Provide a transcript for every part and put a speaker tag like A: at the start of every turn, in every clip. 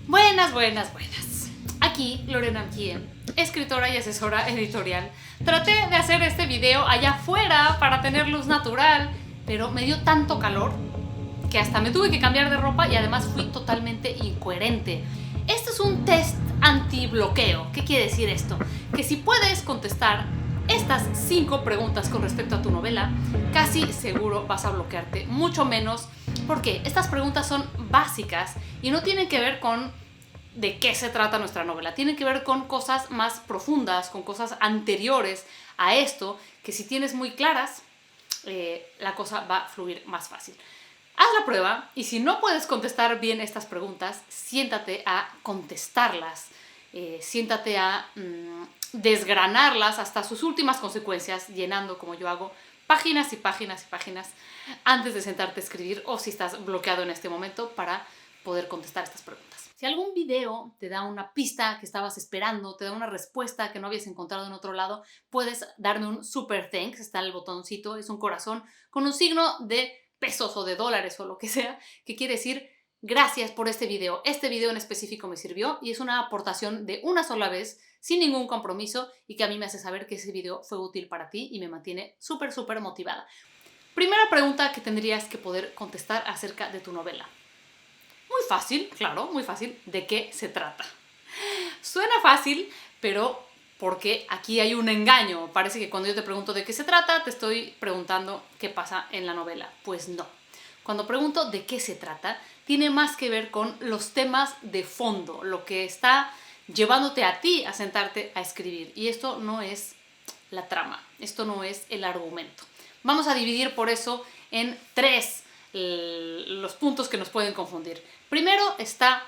A: Buenas, buenas, buenas. Aquí Lorena Mejía, escritora y asesora editorial. Traté de hacer este video allá afuera para tener luz natural, pero me dio tanto calor que hasta me tuve que cambiar de ropa y además fui totalmente incoherente. Este es un test anti-bloqueo. ¿Qué quiere decir esto? Que si puedes contestar estas 5 preguntas con respecto a tu novela, casi seguro vas a bloquearte mucho menos, porque estas preguntas son básicas y no tienen que ver con de qué se trata nuestra novela. Tienen que ver con cosas más profundas, con cosas anteriores a esto, que si tienes muy claras, la cosa va a fluir más fácil. Haz la prueba y si no puedes contestar bien estas preguntas, siéntate a contestarlas, siéntate a desgranarlas hasta sus últimas consecuencias, llenando, como yo hago, páginas y páginas y páginas antes de sentarte a escribir, o si estás bloqueado en este momento, para poder contestar estas preguntas. Si algún video te da una pista que estabas esperando, te da una respuesta que no habías encontrado en otro lado, puedes darme un super thanks, está el botoncito, es un corazón con un signo de pesos o de dólares o lo que sea, que quiere decir gracias por este video. Este video en específico me sirvió y es una aportación de una sola vez, sin ningún compromiso, y que a mí me hace saber que ese video fue útil para ti y me mantiene súper motivada. Primera pregunta que tendrías que poder contestar acerca de tu novela. Muy fácil, claro, muy fácil. ¿De qué se trata? Suena fácil, pero porque aquí hay un engaño. Parece que cuando yo te pregunto de qué se trata, te estoy preguntando qué pasa en la novela. Pues no. Cuando pregunto de qué se trata, tiene más que ver con los temas de fondo, lo que está llevándote a ti a sentarte a escribir. Y esto no es la trama, esto no es el argumento. Vamos a dividir por eso en 3 los puntos que nos pueden confundir. Primero está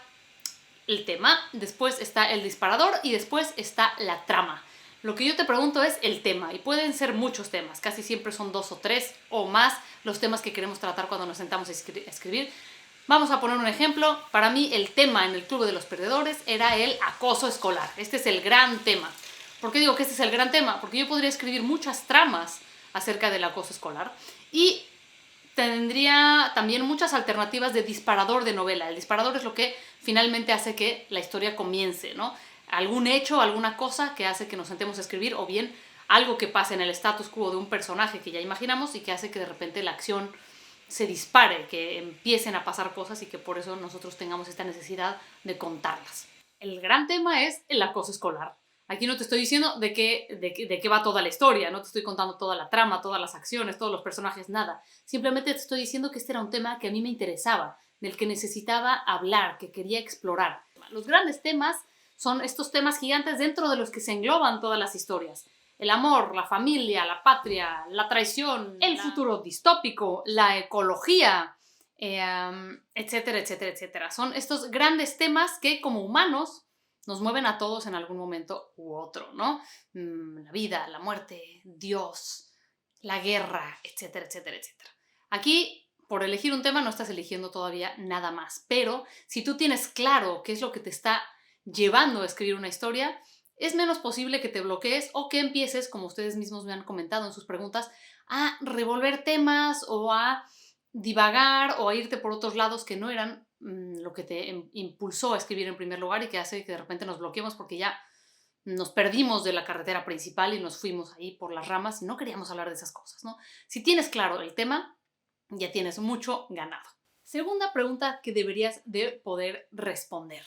A: el tema, después está el disparador y después está la trama. Lo que yo te pregunto es el tema, y pueden ser muchos temas, casi siempre son 2 o 3 o más los temas que queremos tratar cuando nos sentamos a escribir. Vamos a poner un ejemplo. Para mí el tema en el Club de los Perdedores era el acoso escolar. Este es el gran tema. ¿Por qué digo que este es el gran tema? Porque yo podría escribir muchas tramas acerca del acoso escolar y tendría también muchas alternativas de disparador de novela. El disparador es lo que finalmente hace que la historia comience, ¿no? Algún hecho, alguna cosa que hace que nos sentemos a escribir, o bien algo que pase en el status quo de un personaje que ya imaginamos y que hace que de repente la acción se dispare, que empiecen a pasar cosas y que por eso nosotros tengamos esta necesidad de contarlas. El gran tema es el acoso escolar. Aquí no te estoy diciendo de qué va toda la historia, no te estoy contando toda la trama, todas las acciones, todos los personajes, nada. Simplemente te estoy diciendo que este era un tema que a mí me interesaba, del que necesitaba hablar, que quería explorar. Los grandes temas son estos temas gigantes dentro de los que se engloban todas las historias. El amor, la familia, la patria, la traición, el futuro distópico, la ecología, etcétera, etcétera, etcétera. Son estos grandes temas que como humanos nos mueven a todos en algún momento u otro, ¿no? La vida, la muerte, Dios, la guerra, etcétera, etcétera, etcétera. Aquí, por elegir un tema, no estás eligiendo todavía nada más, pero si tú tienes claro qué es lo que te está llevando a escribir una historia, es menos posible que te bloquees o que empieces, como ustedes mismos me han comentado en sus preguntas, a revolver temas o a divagar o a irte por otros lados que no eran lo que te impulsó a escribir en primer lugar, y que hace que de repente nos bloqueemos porque ya nos perdimos de la carretera principal y nos fuimos ahí por las ramas y no queríamos hablar de esas cosas, ¿no? Si tienes claro el tema, ya tienes mucho ganado. Segunda pregunta que deberías de poder responder.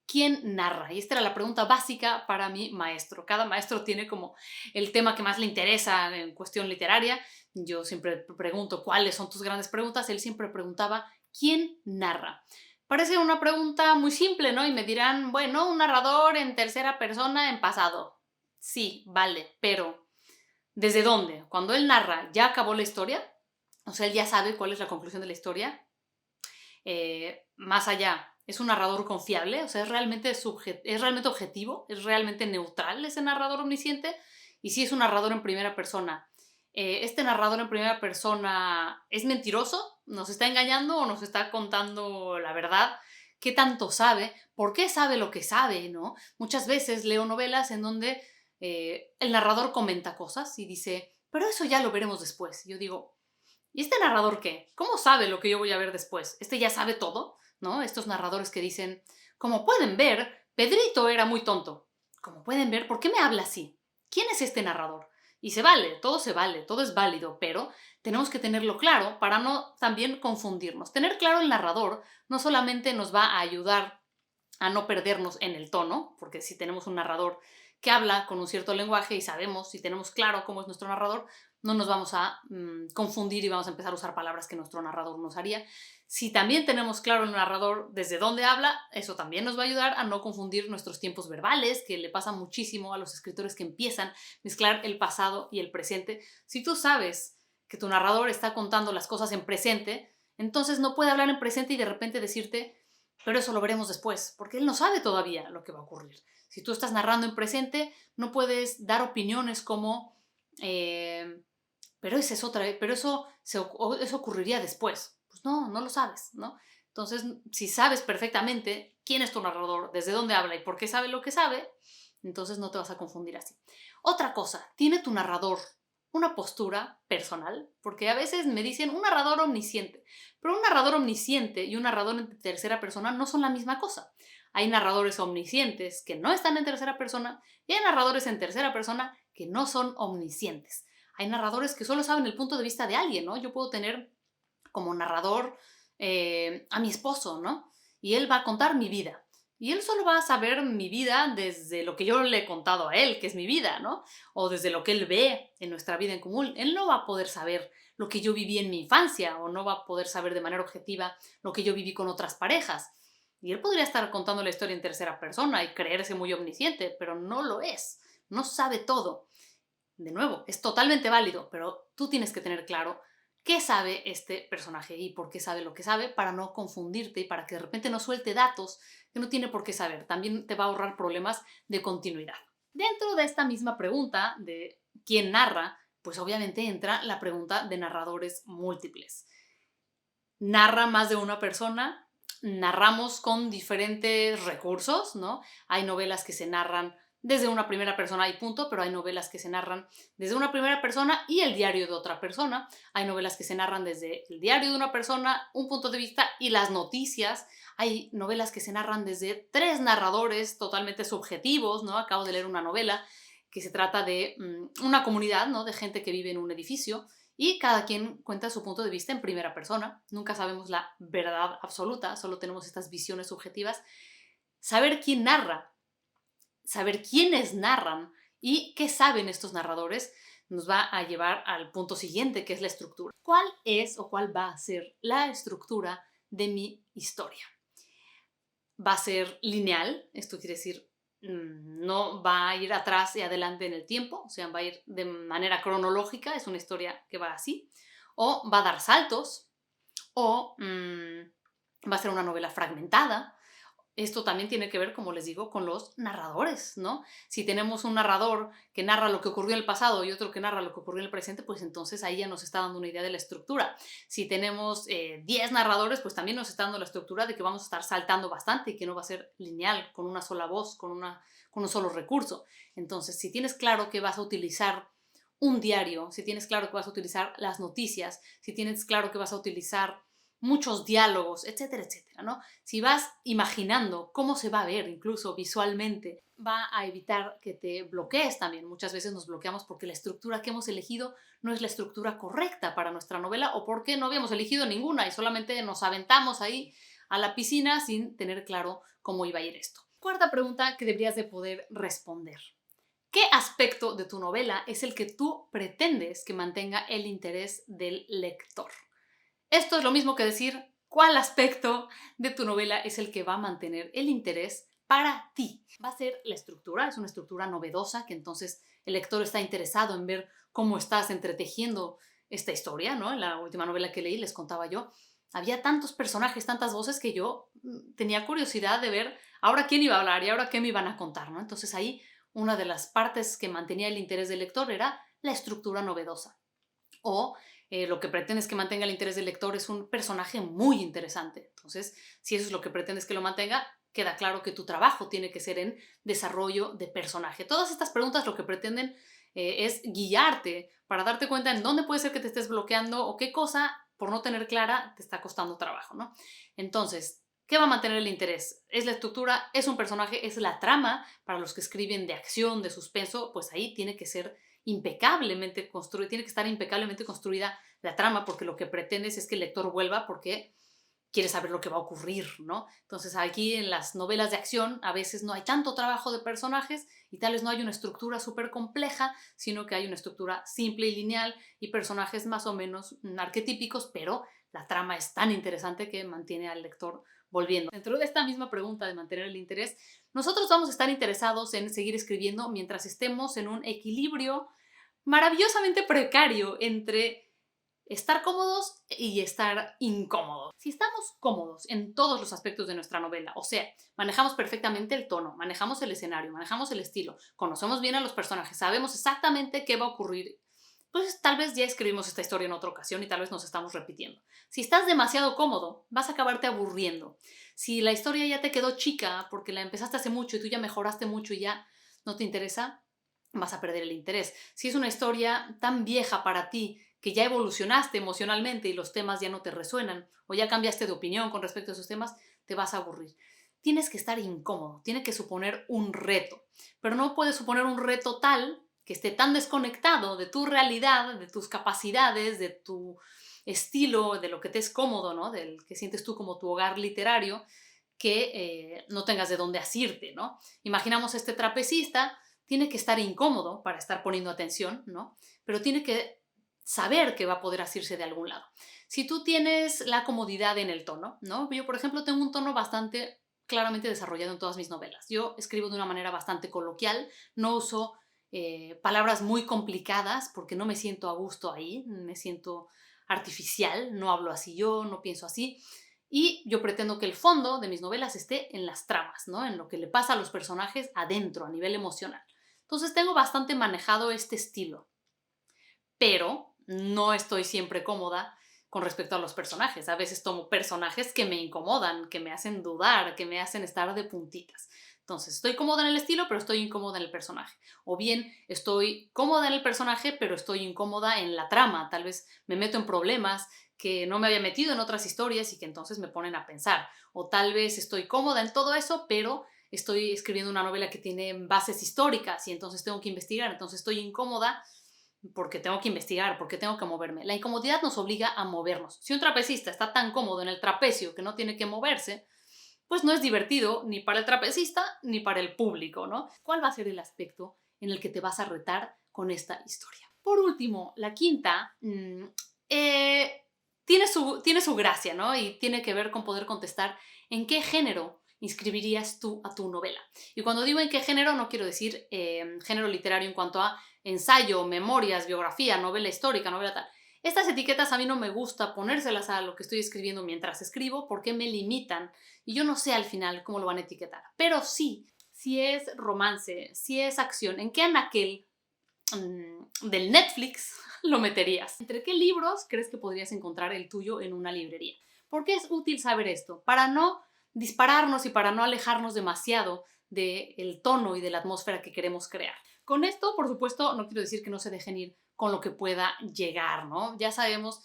A: ¿Quién narra? Y esta era la pregunta básica para mi maestro. Cada maestro tiene como el tema que más le interesa en cuestión literaria. Yo siempre pregunto cuáles son tus grandes preguntas. Él siempre preguntaba ¿quién narra? Parece una pregunta muy simple, ¿no? Y me dirán, bueno, un narrador en tercera persona en pasado. Sí, vale, pero ¿desde dónde? Cuando él narra, ¿ya acabó la historia? O sea, él ya sabe cuál es la conclusión de la historia. Más allá, ¿es un narrador confiable? O sea, ¿es realmente objetivo? ¿Es realmente neutral ese narrador omnisciente? Y si es un narrador en primera persona, ¿este narrador en primera persona es mentiroso? ¿Nos está engañando o nos está contando la verdad? ¿Qué tanto sabe? ¿Por qué sabe lo que sabe, no? Muchas veces leo novelas en donde el narrador comenta cosas y dice, pero eso ya lo veremos después. Y yo digo, ¿y este narrador qué? ¿Cómo sabe lo que yo voy a ver después? ¿Este ya sabe todo? ¿No? Estos narradores que dicen, Como pueden ver, Pedrito era muy tonto. Como pueden ver, ¿por qué me habla así? ¿Quién es este narrador? Y se vale, todo es válido, pero tenemos que tenerlo claro para no también confundirnos. Tener claro el narrador no solamente nos va a ayudar a no perdernos en el tono, porque si tenemos un narrador que habla con un cierto lenguaje y sabemos, si tenemos claro cómo es nuestro narrador, no nos vamos a confundir y vamos a empezar a usar palabras que nuestro narrador nos haría. Si también tenemos claro el narrador desde dónde habla, eso también nos va a ayudar a no confundir nuestros tiempos verbales, que le pasa muchísimo a los escritores que empiezan a mezclar el pasado y el presente. Si tú sabes que tu narrador está contando las cosas en presente, entonces no puede hablar en presente y de repente decirte, pero eso lo veremos después, porque él no sabe todavía lo que va a ocurrir. Si tú estás narrando en presente, no puedes dar opiniones como, pero esa es otra, pero eso ocurriría después. Pues no, no lo sabes, ¿no? Entonces, si sabes perfectamente quién es tu narrador, desde dónde habla y por qué sabe lo que sabe, entonces no te vas a confundir así. Otra cosa, ¿tiene tu narrador una postura personal? Porque a veces me dicen un narrador omnisciente, pero un narrador omnisciente y un narrador en tercera persona no son la misma cosa. Hay narradores omniscientes que no están en tercera persona y hay narradores en tercera persona que no son omniscientes. Hay narradores que solo saben el punto de vista de alguien, ¿no? Yo puedo tener como narrador a mi esposo, ¿no? Y él va a contar mi vida. Y él solo va a saber mi vida desde lo que yo le he contado a él, que es mi vida, ¿no? O desde lo que él ve en nuestra vida en común. Él no va a poder saber lo que yo viví en mi infancia o no va a poder saber de manera objetiva lo que yo viví con otras parejas. Y él podría estar contando la historia en tercera persona y creerse muy omnisciente, pero no lo es. No sabe todo. De nuevo, es totalmente válido, pero tú tienes que tener claro qué sabe este personaje y por qué sabe lo que sabe para no confundirte y para que de repente no suelte datos que no tiene por qué saber. También te va a ahorrar problemas de continuidad. Dentro de esta misma pregunta de quién narra, pues obviamente entra la pregunta de narradores múltiples. ¿Narra más de una persona? Narramos con diferentes recursos, ¿no? Hay novelas que se narran desde una primera persona y punto, pero hay novelas que se narran desde una primera persona y el diario de otra persona. Hay novelas que se narran desde el diario de una persona, un punto de vista y las noticias. Hay novelas que se narran desde tres narradores totalmente subjetivos, ¿no? Acabo de leer una novela que se trata de una comunidad, ¿no? De gente que vive en un edificio y cada quien cuenta su punto de vista en primera persona. Nunca sabemos la verdad absoluta, solo tenemos estas visiones subjetivas. Saber quién narra, saber quiénes narran y qué saben estos narradores nos va a llevar al punto siguiente, que es la estructura. ¿Cuál es o cuál va a ser la estructura de mi historia? ¿Va a ser lineal? Esto quiere decir, no va a ir atrás y adelante en el tiempo, o sea, va a ir de manera cronológica, es una historia que va así, o va a dar saltos, o va a ser una novela fragmentada. Esto también tiene que ver, como les digo, con los narradores, ¿no? Si tenemos un narrador que narra lo que ocurrió en el pasado y otro que narra lo que ocurrió en el presente, pues entonces ahí ya nos está dando una idea de la estructura. Si tenemos 10 narradores, pues también nos está dando la estructura de que vamos a estar saltando bastante y que no va a ser lineal, con una sola voz, con un solo recurso. Entonces, si tienes claro que vas a utilizar un diario, si tienes claro que vas a utilizar las noticias, si tienes claro que vas a utilizar muchos diálogos, etcétera, etcétera, ¿no? Si vas imaginando cómo se va a ver, incluso visualmente, va a evitar que te bloquees también. Muchas veces nos bloqueamos porque la estructura que hemos elegido no es la estructura correcta para nuestra novela o porque no habíamos elegido ninguna y solamente nos aventamos ahí a la piscina sin tener claro cómo iba a ir esto. Cuarta pregunta que deberías de poder responder. ¿Qué aspecto de tu novela es el que tú pretendes que mantenga el interés del lector? Esto es lo mismo que decir cuál aspecto de tu novela es el que va a mantener el interés para ti. Va a ser la estructura, es una estructura novedosa que entonces el lector está interesado en ver cómo estás entretejiendo esta historia, ¿no? En la última novela que leí, les contaba yo, había tantos personajes, tantas voces que yo tenía curiosidad de ver ahora quién iba a hablar y ahora qué me iban a contar, ¿no? Entonces ahí una de las partes que mantenía el interés del lector era la estructura novedosa. O lo que pretendes que mantenga el interés del lector es un personaje muy interesante. Entonces, si eso es lo que pretendes que lo mantenga, queda claro que tu trabajo tiene que ser en desarrollo de personaje. Todas estas preguntas lo que pretenden es guiarte para darte cuenta en dónde puede ser que te estés bloqueando o qué cosa, por no tener clara, te está costando trabajo, ¿no? Entonces, ¿Qué va a mantener el interés? ¿Es la estructura? ¿Es un personaje? ¿Es la trama? Para los que escriben de acción, de suspenso, pues ahí tiene que ser impecablemente construida, tiene que estar impecablemente construida la trama, porque lo que pretendes es que el lector vuelva porque quiere saber lo que va a ocurrir, ¿no? Entonces aquí en las novelas de acción a veces no hay tanto trabajo de personajes y tal vez no hay una estructura súper compleja, sino que hay una estructura simple y lineal y personajes más o menos arquetípicos, pero la trama es tan interesante que mantiene al lector volviendo. Dentro de esta misma pregunta de mantener el interés, nosotros vamos a estar interesados en seguir escribiendo mientras estemos en un equilibrio maravillosamente precario entre estar cómodos y estar incómodos. Si estamos cómodos en todos los aspectos de nuestra novela, o sea, manejamos perfectamente el tono, manejamos el escenario, manejamos el estilo, conocemos bien a los personajes, sabemos exactamente qué va a ocurrir, pues tal vez ya escribimos esta historia en otra ocasión y tal vez nos estamos repitiendo. Si estás demasiado cómodo, vas a acabarte aburriendo. Si la historia ya te quedó chica porque la empezaste hace mucho y tú ya mejoraste mucho y ya no te interesa, vas a perder el interés. Si es una historia tan vieja para ti que ya evolucionaste emocionalmente y los temas ya no te resuenan o ya cambiaste de opinión con respecto a esos temas, te vas a aburrir. Tienes que estar incómodo, tiene que suponer un reto, pero no puede suponer un reto tal que esté tan desconectado de tu realidad, de tus capacidades, de tu estilo, de lo que te es cómodo, ¿no? Del que sientes tú como tu hogar literario, que no tengas de dónde asirte, ¿no? Imaginamos este trapecista, tiene que estar incómodo para estar poniendo atención, ¿no? Pero tiene que saber que va a poder asirse de algún lado. Si tú tienes la comodidad en el tono, ¿no? Yo, por ejemplo, tengo un tono bastante claramente desarrollado en todas mis novelas. Yo escribo de una manera bastante coloquial, no uso palabras muy complicadas porque no me siento a gusto ahí, me siento artificial, no hablo así yo, no pienso así. Y yo pretendo que el fondo de mis novelas esté en las tramas, ¿no? En lo que le pasa a los personajes adentro, a nivel emocional. Entonces tengo bastante manejado este estilo. Pero no estoy siempre cómoda con respecto a los personajes. A veces tomo personajes que me incomodan, que me hacen dudar, que me hacen estar de puntitas. Entonces, estoy cómoda en el estilo, pero estoy incómoda en el personaje. O bien, estoy cómoda en el personaje, pero estoy incómoda en la trama. Tal vez me meto en problemas que no me había metido en otras historias y que entonces me ponen a pensar. O tal vez estoy cómoda en todo eso, pero estoy escribiendo una novela que tiene bases históricas y entonces tengo que investigar. Entonces estoy incómoda porque tengo que investigar, porque tengo que moverme. La incomodidad nos obliga a movernos. Si un trapecista está tan cómodo en el trapecio que no tiene que moverse, pues no es divertido ni para el trapecista ni para el público, ¿no? ¿Cuál va a ser el aspecto en el que te vas a retar con esta historia? Por último, la quinta tiene su gracia, ¿no? Y tiene que ver con poder contestar en qué género inscribirías tú a tu novela. Y cuando digo en qué género, no quiero decir género literario en cuanto a ensayo, memorias, biografía, novela histórica, novela tal. Estas etiquetas a mí no me gusta ponérselas a lo que estoy escribiendo mientras escribo porque me limitan y yo no sé al final cómo lo van a etiquetar. Pero sí, si es romance, si es acción, ¿en qué anaquel del Netflix lo meterías? ¿Entre qué libros crees que podrías encontrar el tuyo en una librería? ¿Por qué es útil saber esto? Para no dispararnos y para no alejarnos demasiado del tono y de la atmósfera que queremos crear. Con esto, por supuesto, no quiero decir que no se dejen ir con lo que pueda llegar, ¿no? Ya sabemos,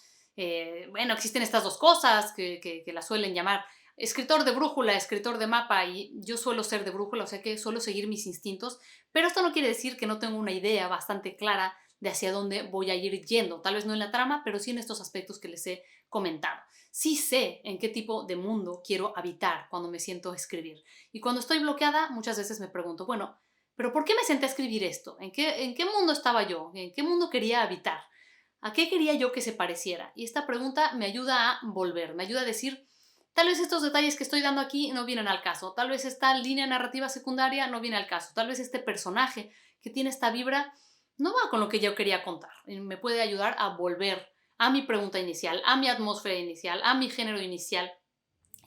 A: bueno, existen estas dos cosas que las suelen llamar escritor de brújula, escritor de mapa, y yo suelo ser de brújula, o sea que suelo seguir mis instintos, pero esto no quiere decir que no tengo una idea bastante clara de hacia dónde voy a ir yendo, tal vez no en la trama, pero sí en estos aspectos que les he comentado. Sí sé en qué tipo de mundo quiero habitar cuando me siento a escribir. Y cuando estoy bloqueada, muchas veces me pregunto, bueno, ¿pero por qué me senté a escribir esto? ¿En qué mundo estaba yo? ¿En qué mundo quería habitar? ¿A qué quería yo que se pareciera? Y esta pregunta me ayuda a volver, me ayuda a decir, tal vez estos detalles que estoy dando aquí no vienen al caso, tal vez esta línea narrativa secundaria no viene al caso, tal vez este personaje que tiene esta vibra no va con lo que yo quería contar. Y me puede ayudar a volver a mi pregunta inicial, a mi atmósfera inicial, a mi género inicial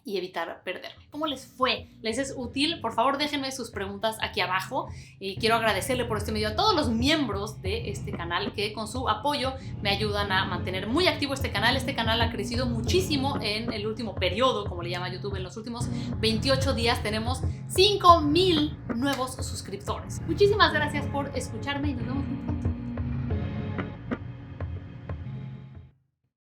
A: y evitar perderme. ¿Cómo les fue? ¿Les es útil? Por favor, déjenme sus preguntas aquí abajo y quiero agradecerle por este medio a todos los miembros de este canal que con su apoyo me ayudan a mantener muy activo este canal. Este canal ha crecido muchísimo en el último periodo, como le llama YouTube, en los últimos 28 días tenemos 5,000 nuevos suscriptores. Muchísimas gracias por escucharme y nos vemos muy pronto.